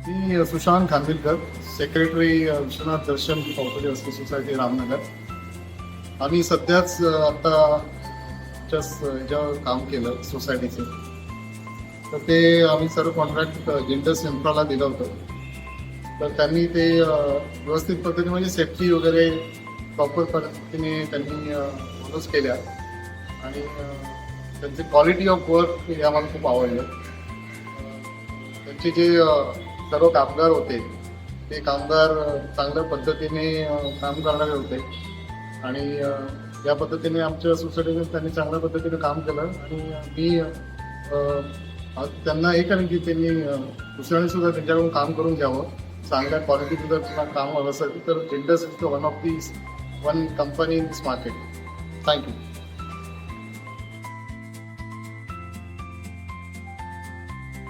मी Sushant Khanwilkar, secretary Vishwanath दर्शन cooperative welfare society Ramnagar. आम्ही सध्याच आता ह्याच्यावर काम केलं सोसायटीचे. तर ते आम्ही सर्व कॉन्ट्रॅक्ट जिंटस इन्फ्राला दिलं होतं. तर त्यांनी ते व्यवस्थित पद्धतीने म्हणजे सेफ्टी वगैरे प्रॉपर पद्धतीने त्यांनी फॉलोच केल्या आणि त्यांचे क्वालिटी ऑफ वर्क हे आम्हाला खूप आवडलं. त्यांचे जे सर्व कामगार होते ते कामगार चांगल्या पद्धतीने काम करणारे होते आणि या पद्धतीने आमच्या सोसायटीने त्यांनी चांगल्या पद्धतीने काम केलं. आणि मी त्यांना एक आहे की त्यांनी दुसऱ्याने सुद्धा त्यांच्याकडून काम करून घ्यावं. चांगल्या क्वालिटीचं जर तुम्हाला काम हवं असेल तर जिंटस is one of the one company in this market. Thank you.